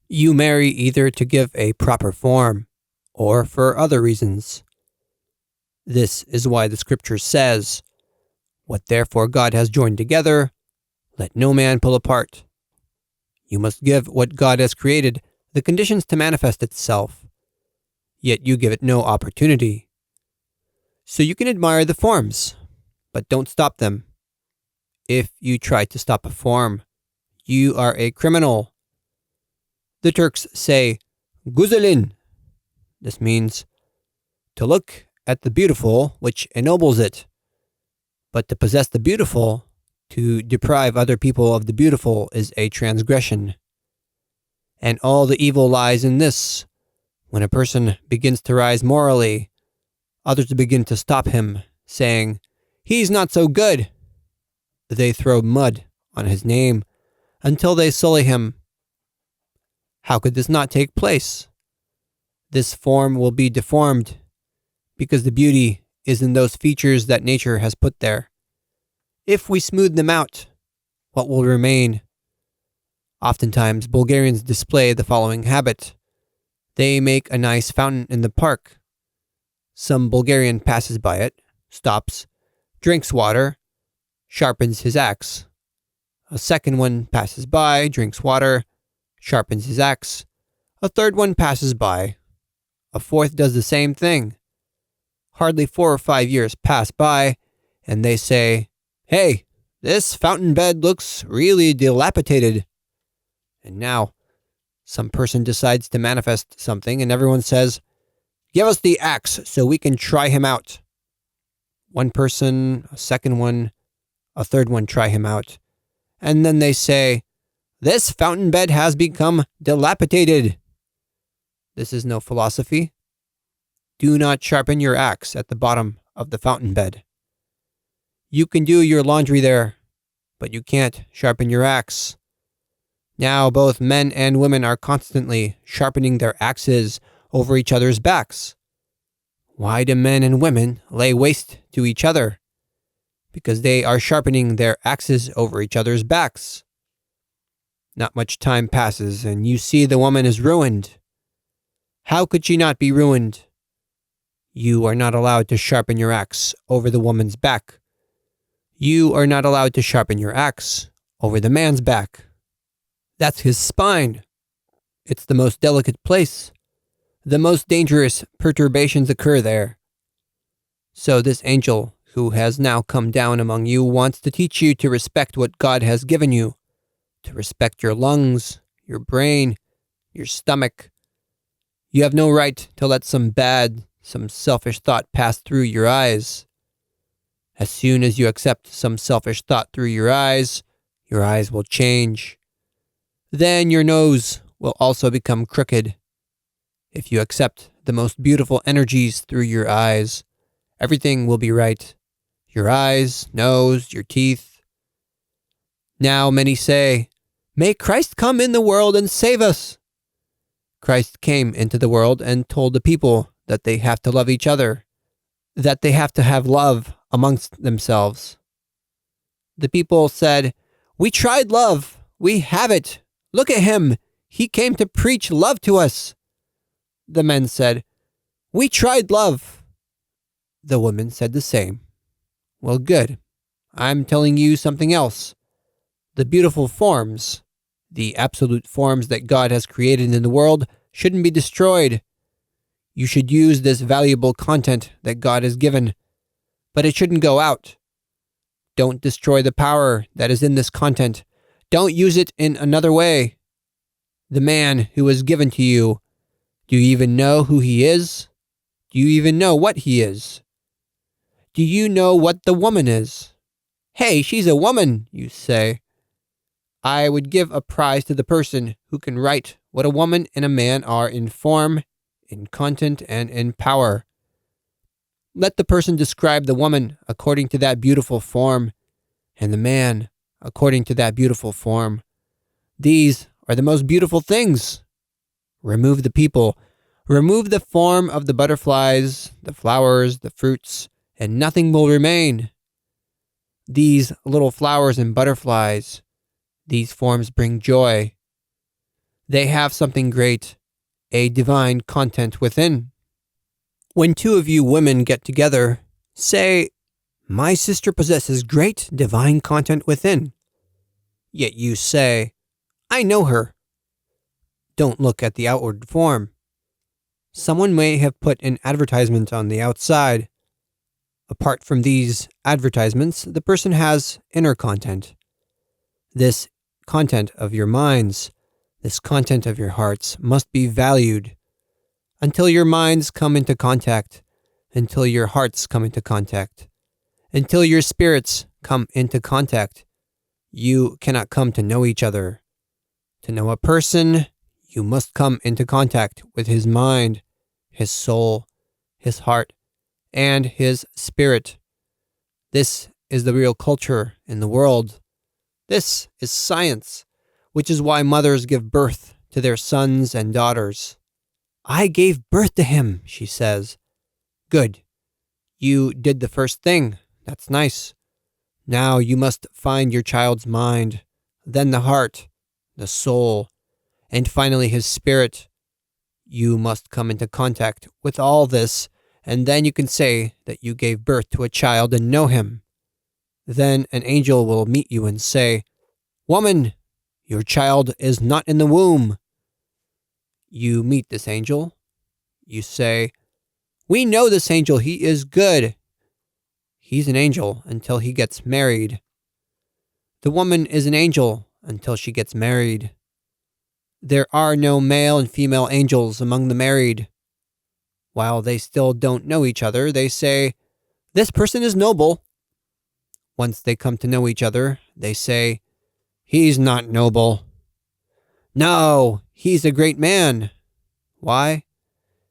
S1: You marry either to give a proper form or for other reasons. This is why the scripture says, "What therefore God has joined together, let no man pull apart." You must give what God has created the conditions to manifest itself, yet you give it no opportunity. So you can admire the forms, but don't stop them. If you try to stop a form, you are a criminal. The Turks say, "Güzelin." This means to look at the beautiful, which ennobles it. But to possess the beautiful, to deprive other people of the beautiful, is a transgression. And all the evil lies in this. When a person begins to rise morally, others begin to stop him, saying, "He's not so good." They throw mud on his name until they sully him. How could this not take place? This form will be deformed because the beauty is in those features that nature has put there. If we smooth them out, what will remain? Oftentimes, Bulgarians display the following habit. They make a nice fountain in the park. Some Bulgarian passes by it, stops, drinks water, sharpens his axe. A second one passes by, drinks water, sharpens his axe. A third one passes by. A fourth does the same thing. Hardly 4 or 5 years pass by, and they say, "Hey, this fountain bed looks really dilapidated." And now, some person decides to manifest something, and everyone says, "Give us the axe so we can try him out." One person, a second one, a third one try him out. And then they say, "This fountain bed has become dilapidated." This is no philosophy. Do not sharpen your axe at the bottom of the fountain bed. You can do your laundry there, but you can't sharpen your axe. Now both men and women are constantly sharpening their axes over each other's backs. Why do men and women lay waste to each other? Because they are sharpening their axes over each other's backs. Not much time passes, and you see the woman is ruined. How could she not be ruined? You are not allowed to sharpen your axe over the woman's back. You are not allowed to sharpen your axe over the man's back. That's his spine. It's the most delicate place. The most dangerous perturbations occur there. So this angel who has now come down among you wants to teach you to respect what God has given you, to respect your lungs, your brain, your stomach. You have no right to let some selfish thought pass through your eyes. As soon as you accept some selfish thought through your eyes will change. Then your nose will also become crooked. If you accept the most beautiful energies through your eyes, everything will be right. Your eyes, nose, your teeth. Now many say, "May Christ come in the world and save us." Christ came into the world and told the people that they have to love each other, that they have to have love amongst themselves. The people said, "We tried love. We have it. Look at him. He came to preach love to us." The men said, "We tried love." The women said the same. Well, good. I'm telling you something else. The beautiful forms, the absolute forms that God has created in the world, shouldn't be destroyed. You should use this valuable content that God has given, but it shouldn't go out. Don't destroy the power that is in this content. Don't use it in another way. The man who was given to you, do you even know who he is? Do you even know what he is? Do you know what the woman is? "Hey, she's a woman," you say. I would give a prize to the person who can write what a woman and a man are in form, in content, and in power. Let the person describe the woman according to that beautiful form, and the man according to that beautiful form. These are the most beautiful things. Remove the people. Remove the form of the butterflies, the flowers, the fruits, and nothing will remain. These little flowers and butterflies, these forms bring joy. They have something great, a divine content within. When two of you women get together, say, "My sister possesses great divine content within." Yet you say, "I know her." Don't look at the outward form. Someone may have put an advertisement on the outside. Apart from these advertisements, the person has inner content. This content of your minds, this content of your hearts must be valued until your minds come into contact, until your hearts come into contact, until your spirits come into contact. You cannot come to know each other. To know a person, you must come into contact with his mind, his soul, his heart, and his spirit. This is the real culture in the world. This is science, which is why mothers give birth to their sons and daughters. I gave birth to him, she says. Good. You did the first thing. That's nice. Now you must find your child's mind, then the heart, the soul, and finally his spirit. You must come into contact with all this, and then you can say that you gave birth to a child and know him. Then an angel will meet you and say, Woman, your child is not in the womb. You meet this angel. You say, We know this angel, he is good. He's an angel until he gets married. The woman is an angel until she gets married. There are no male and female angels among the married. While they still don't know each other, they say, This person is noble. Once they come to know each other, they say, He's not noble. No, he's a great man. Why?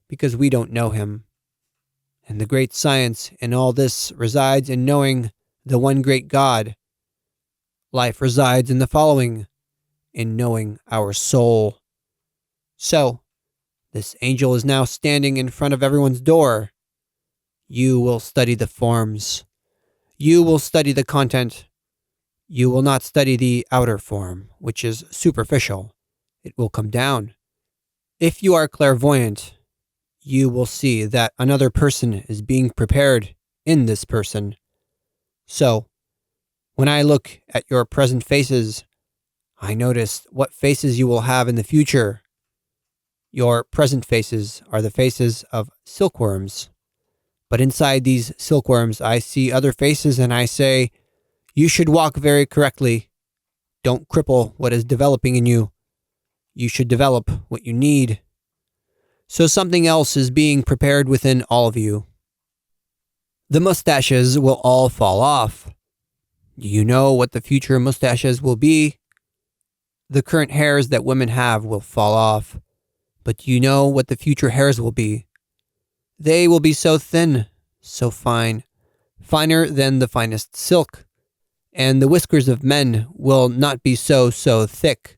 S1: Because we don't know him. And the great science in all this resides in knowing the one great God. Life resides in the following, in knowing our soul. So, this angel is now standing in front of everyone's door. You will study the forms. You will study the content. You will not study the outer form, which is superficial. It will come down. If you are clairvoyant, you will see that another person is being prepared in this person. So, when I look at your present faces, I notice what faces you will have in the future. Your present faces are the faces of silkworms. But inside these silkworms, I see other faces and I say, You should walk very correctly. Don't cripple what is developing in you. You should develop what you need. So something else is being prepared within all of you. The mustaches will all fall off. Do you know what the future mustaches will be? The current hairs that women have will fall off. But do you know what the future hairs will be? They will be so thin, so fine, finer than the finest silk. And the whiskers of men will not be so thick,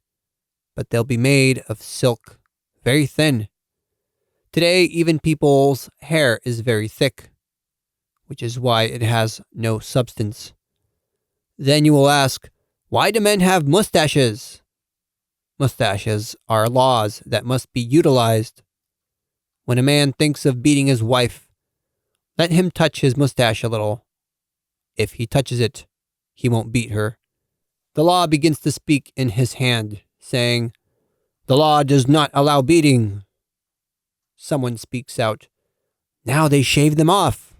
S1: but they'll be made of silk, very thin. Today, even people's hair is very thick, which is why it has no substance. Then you will ask, why do men have mustaches? Mustaches are laws that must be utilized. When a man thinks of beating his wife, let him touch his mustache a little. If he touches it, he won't beat her. The law begins to speak in his hand, saying, The law does not allow beating. Someone speaks out, Now they shave them off.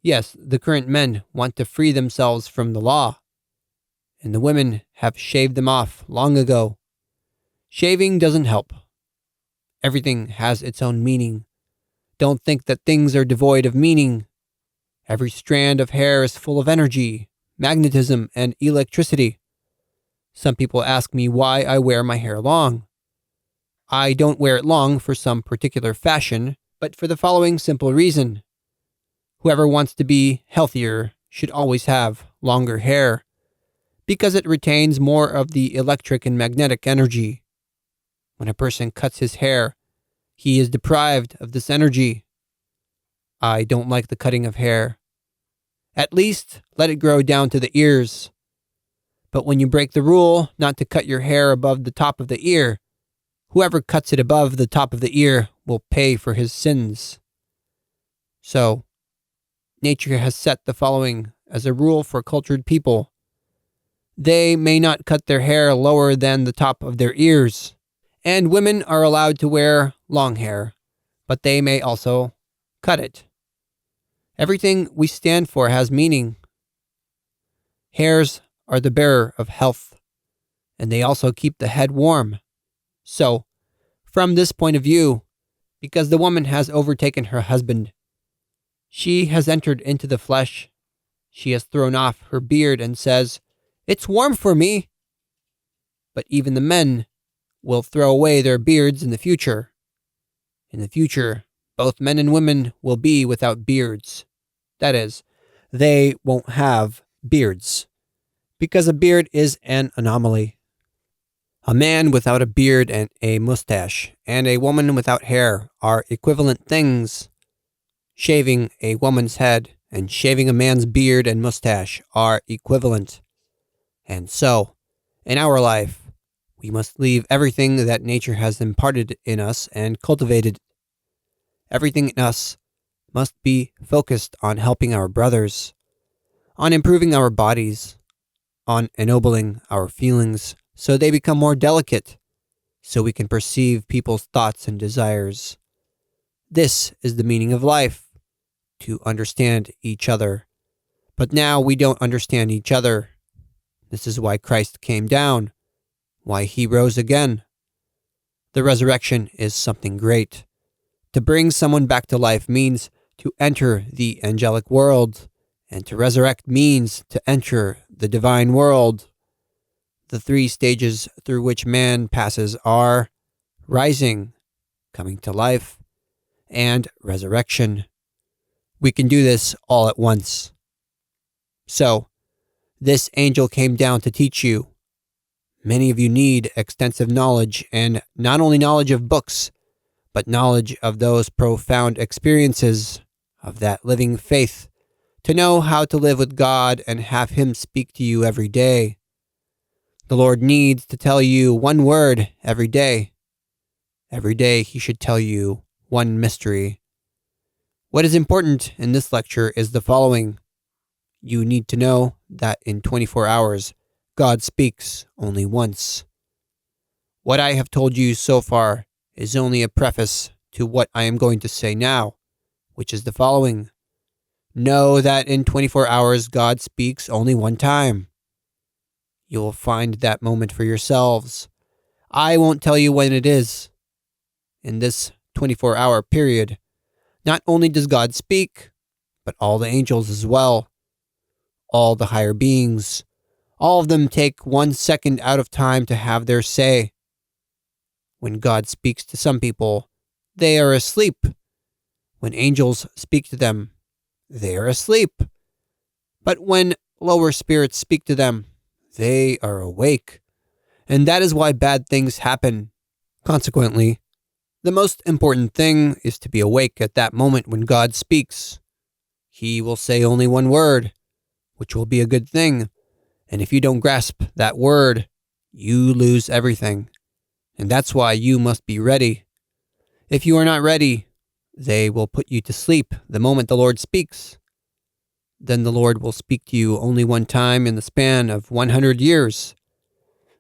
S1: Yes, the current men want to free themselves from the law, and the women have shaved them off long ago. Shaving doesn't help. Everything has its own meaning. Don't think that things are devoid of meaning. Every strand of hair is full of energy, magnetism, and electricity. Some people ask me why I wear my hair long. I don't wear it long for some particular fashion, but for the following simple reason. Whoever wants to be healthier should always have longer hair, because it retains more of the electric and magnetic energy. When a person cuts his hair, he is deprived of this energy. I don't like the cutting of hair. At least let it grow down to the ears. But when you break the rule not to cut your hair above the top of the ear, whoever cuts it above the top of the ear will pay for his sins. So, nature has set the following as a rule for cultured people. They may not cut their hair lower than the top of their ears, and women are allowed to wear long hair, but they may also cut it. Everything we stand for has meaning. Hairs are the bearer of health, and they also keep the head warm. So, from this point of view, because the woman has overtaken her husband, she has entered into the flesh. She has thrown off her beard and says, It's warm for me. But even the men will throw away their beards in the future. In the future, both men and women will be without beards. That is, they won't have beards, because a beard is an anomaly. A man without a beard and a mustache, and a woman without hair are equivalent things. Shaving a woman's head and shaving a man's beard and mustache are equivalent. And so, in our life, we must leave everything that nature has imparted in us and cultivated. Everything in us must be focused on helping our brothers, on improving our bodies, on ennobling our feelings so they become more delicate, so we can perceive people's thoughts and desires. This is the meaning of life, to understand each other. But now we don't understand each other. This is why Christ came down, why he rose again. The resurrection is something great. To bring someone back to life means to enter the angelic world, and to resurrect means to enter the divine world. The three stages through which man passes are rising, coming to life, and resurrection. We can do this all at once. So, this angel came down to teach you. Many of you need extensive knowledge, and not only knowledge of books, but knowledge of those profound experiences, of that living faith, to know how to live with God and have Him speak to you every day. The Lord needs to tell you one word every day. Every day He should tell you one mystery. What is important in this lecture is the following. You need to know that in 24 hours, God speaks only once. What I have told you so far is only a preface to what I am going to say now, which is the following. Know that in 24 hours, God speaks only one time. You will find that moment for yourselves. I won't tell you when it is. In this 24-hour period, not only does God speak, but all the angels as well. All the higher beings, all of them take 1 second out of time to have their say. When God speaks to some people, they are asleep. When angels speak to them, they are asleep. But when lower spirits speak to them, they are awake. And that is why bad things happen. Consequently, the most important thing is to be awake at that moment when God speaks. He will say only one word, which will be a good thing. And if you don't grasp that word, you lose everything. And that's why you must be ready. If you are not ready, they will put you to sleep the moment the Lord speaks. Then the Lord will speak to you only one time in the span of 100 years.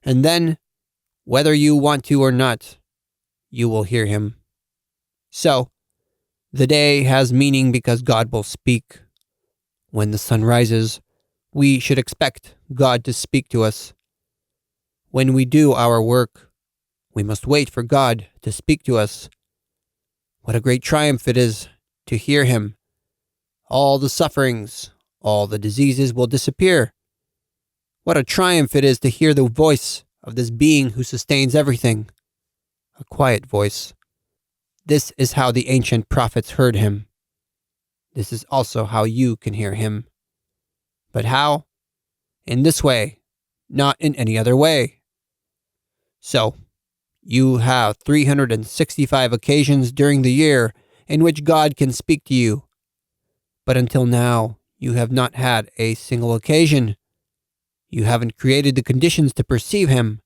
S1: And then, whether you want to or not, you will hear Him. So, the day has meaning because God will speak. When the sun rises, we should expect God to speak to us. When we do our work, we must wait for God to speak to us. What a great triumph it is to hear Him. All the sufferings, all the diseases will disappear. What a triumph it is to hear the voice of this being who sustains everything. A quiet voice. This is how the ancient prophets heard Him. This is also how you can hear Him. But how? In this way, not in any other way. So, you have 365 occasions during the year in which God can speak to you. But until now, you have not had a single occasion. You haven't created the conditions to perceive Him.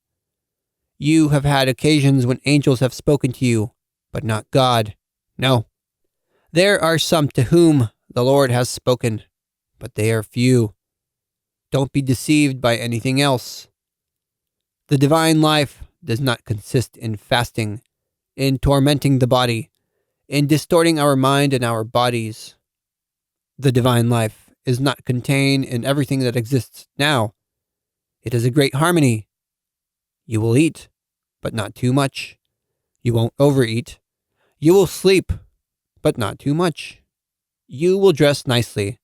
S1: You have had occasions when angels have spoken to you, but not God. No. There are some to whom the Lord has spoken, but they are few. Don't be deceived by anything else. The divine life does not consist in fasting, in tormenting the body, in distorting our mind and our bodies. The divine life is not contained in everything that exists now. It is a great harmony. You will eat, but not too much. You won't overeat. You will sleep, but not too much. You will dress nicely,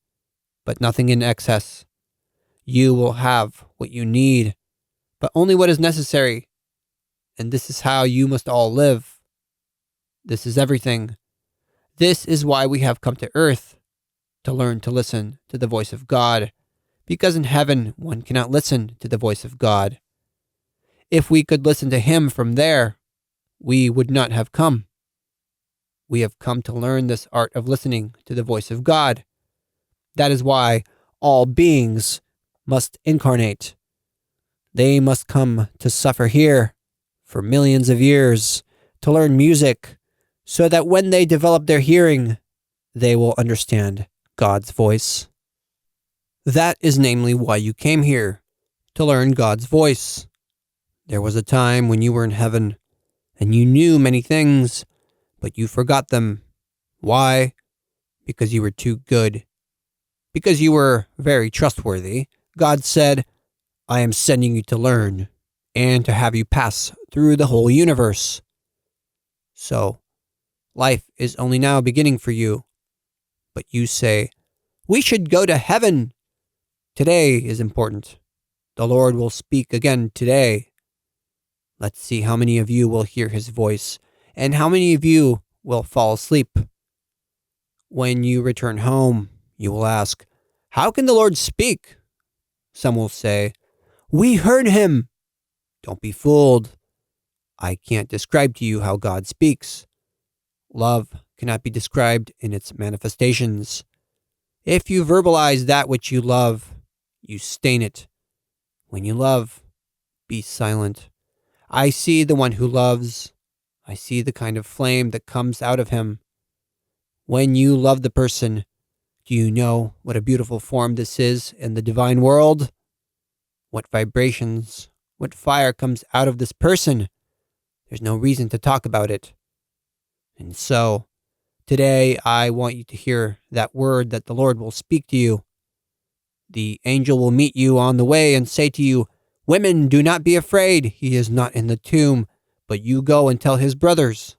S1: but nothing in excess. You will have what you need, but only what is necessary. And this is how you must all live. This is everything. This is why we have come to earth, to learn to listen to the voice of God, because in heaven one cannot listen to the voice of God. If we could listen to him from there, we would not have come. We have come to learn this art of listening to the voice of God. That is why all beings must incarnate. They must come to suffer here for millions of years to learn music, so that when they develop their hearing, they will understand God's voice. That is namely why you came here, to learn God's voice. There was a time when you were in heaven, and you knew many things, but you forgot them. Why? Because you were too good. Because you were very trustworthy. God said, I am sending you to learn, and to have you pass through the whole universe. So, life is only now beginning for you. But you say, we should go to heaven. Today is important. The Lord will speak again today. Let's see how many of you will hear his voice, and how many of you will fall asleep. When you return home, you will ask, how can the Lord speak? Some will say, we heard him. Don't be fooled. I can't describe to you how God speaks. Love cannot be described in its manifestations. If you verbalize that which you love, you stain it. When you love, be silent. I see the one who loves. I see the kind of flame that comes out of him. When you love the person, do you know what a beautiful form this is in the divine world? What vibrations, what fire comes out of this person? There's no reason to talk about it. And so, today I want you to hear that word that the Lord will speak to you. The angel will meet you on the way and say to you, women, do not be afraid. He is not in the tomb, but you go and tell his brothers.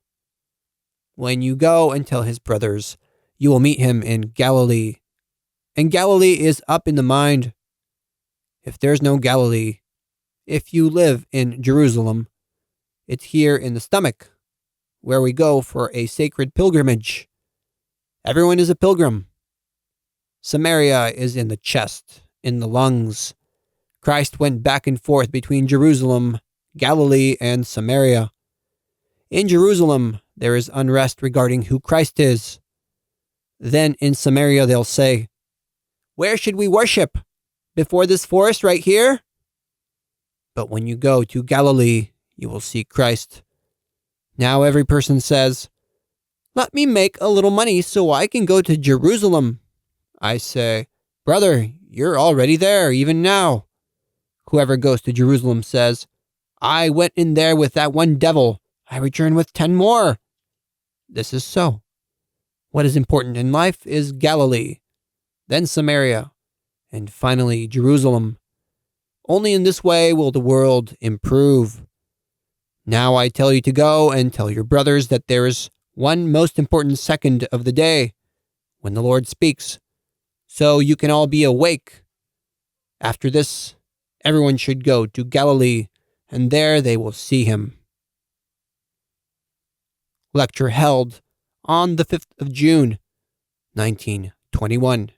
S1: When you go and tell his brothers, you will meet him in Galilee. And Galilee is up in the mind. If there's no Galilee, if you live in Jerusalem, it's here in the stomach, where we go for a sacred pilgrimage. Everyone is a pilgrim. Samaria is in the chest, in the lungs. Christ went back and forth between Jerusalem, Galilee, and Samaria. In Jerusalem, there is unrest regarding who Christ is. Then in Samaria, they'll say, where should we worship? Before this forest right here? But when you go to Galilee, you will see Christ. Now every person says, let me make a little money so I can go to Jerusalem. I say, brother, you're already there, even now. Whoever goes to Jerusalem says, I went in there with that one devil. I return with 10 more. This is so. What is important in life is Galilee, then Samaria, and finally Jerusalem. Only in this way will the world improve. Now I tell you to go and tell your brothers that there is one most important second of the day, when the Lord speaks, so you can all be awake. After this, everyone should go to Galilee, and there they will see him. Lecture held on the 5th of June, 1921.